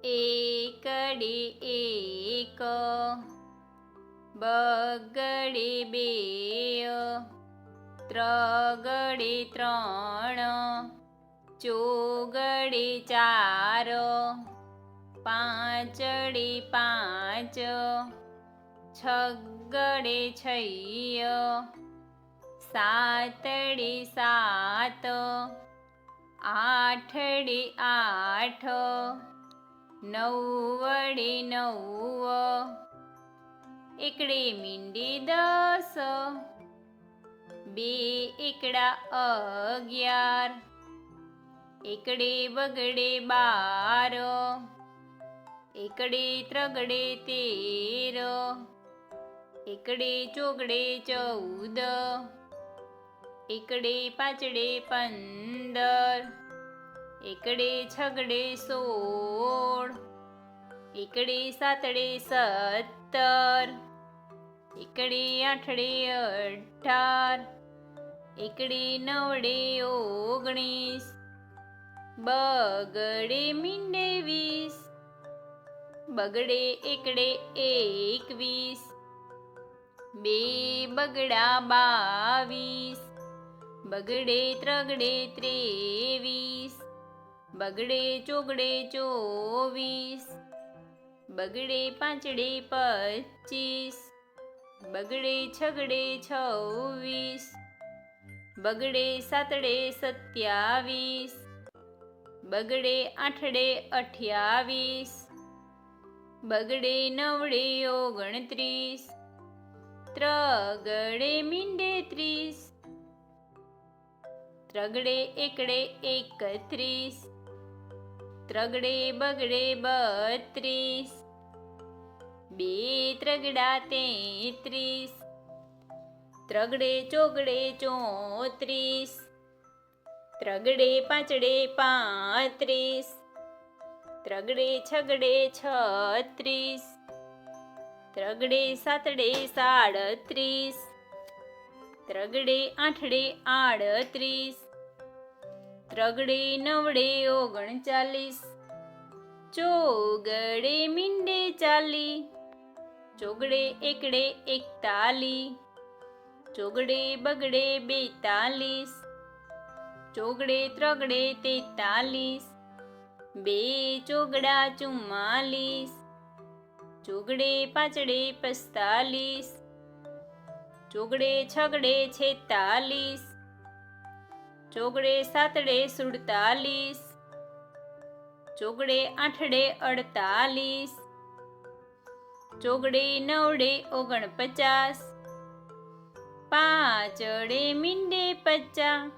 એકડી એક, બગડી બે, ત્રગડી ત્રણ, ચોગડી ચાર, પાંચડી પાંચ, છગડી છ, સાતડી સાત, આઠડી આઠ, નવડી નવ, એકડી મીંડી 10, બે એકડા 11, એકડી બગડે 12, એકડી ત્રગડે 13, એકડી ચોગડે 14, એકડી પાંચડે 15, એકડી છગડે 16, એકડી સાતડે 17, એકડી આઠડે 18, એકડી નવડે 19, બગડે મીંડે 20, બગડે એકડે 21, બે બગડા 22, બગડે ત્રગડે 23, બગડે ચોગડે 24, બગડે પાંચડે 25, બગડે છગડે 26, બગડે સાતડે 27, બગડે આઠડે 28, બગડે નવડે 29, ત્રગડે મીંડે 30, ત્રગડે એકડે 31, ત્રગડે બગડે 32, બે ત્રગડા 33, ત્રગડે ચોગડે 34, ત્રગડે પાંચડે 35, ત્રગડે છગડે 36, ત્રગડે સાતડે 37, ત્રગડે આઠડે 38, ત્રગડે નવડે 39, ચોગડે મીંડે 40, ચોગડે એકડે 41, ચોગડે બગડે 42, ચોગડે ત્રગડે 43, બે ચોગડા 44, ચોગડે પાંચડે 45, ચોગડે છગડે 46, ચોગડે સાતડે 47, ચોગડે આઠડે 48, ચોગડે નવડે 49, પાંચડે મીંડે 50,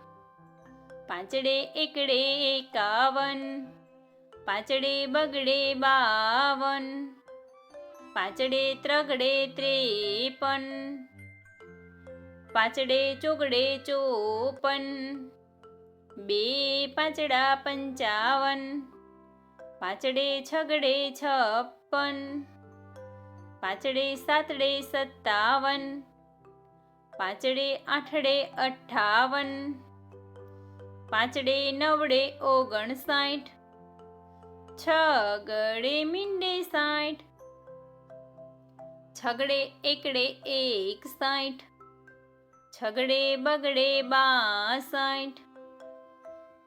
પાંચડે એકડે 51, પાંચડે બગડે 52, પાંચડે ત્રગડે 53, પાંચડે ચોગડે 54, બે પાંચડા 55, પાંચડે છગડે 56, પાંચડે સાતડે 57, પાંચડે આઠડે 58, પાંચડે નવડે 59, છગડે મીંડે 60, છગડે એકડે 61, છગડે બગડે 62,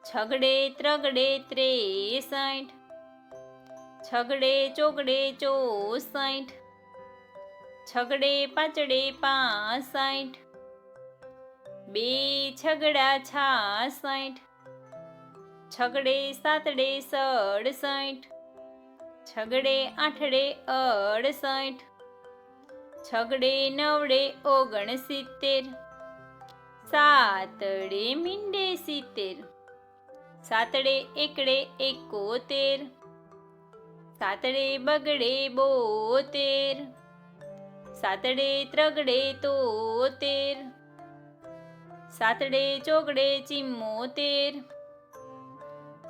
છગડે ત્રગડે 63, છગડે ચોગડે 64, છગડે પાંચડે 65, બે છગડા 66, છગડે સાતડે 67, છગડે આઠડે 68, છગડે નવડે 69, સાતડે મીંડે 70, સાતડે એકડે 71, સાતડે બગડે 72, સાતડે ત્રગડે 73, સાતડે ચોગડે 74,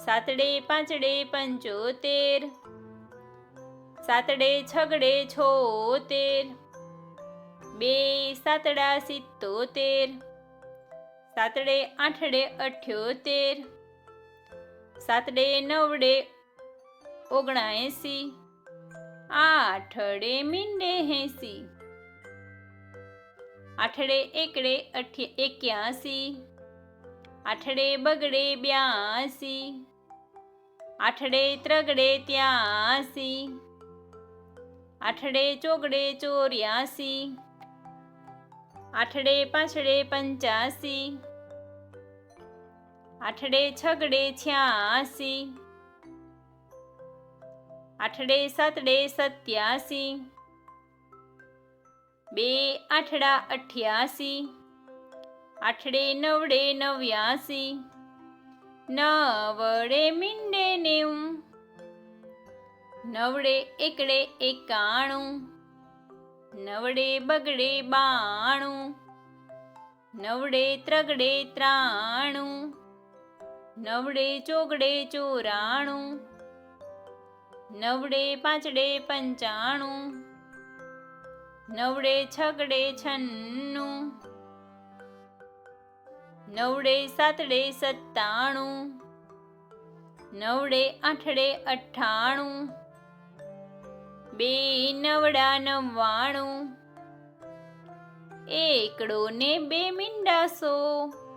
સાતડે પાંચડે 75, સાતડે છગડે 76, બે સાતડા 77, સાતડે આઠડે 78, સાતડે નવડે 79 આઠડે મીંડે 80 આઠડે એકડે 81 આઠડે બગડે 82 આઠડે ત્રગડે 83 આઠડે ચોગડે 84 આઠડે પાંચડે 85 આઠડે છગડે 86 આઠડે સાતડે 87 બે આઠડા 88 આઠડે નવડે 89 નવડે મીંડે 90 નવડે એકડે 91 નવડે બગડે 92 નવડે ત્રગડે 93 નવડે ચોગડે 94 નવડે પાંચડે 95 નવડે છગડે 96 નવડે સાતડે 97 નવડે આઠડે 98 બે નવડા 99 એકડો ને બે મીંડા 100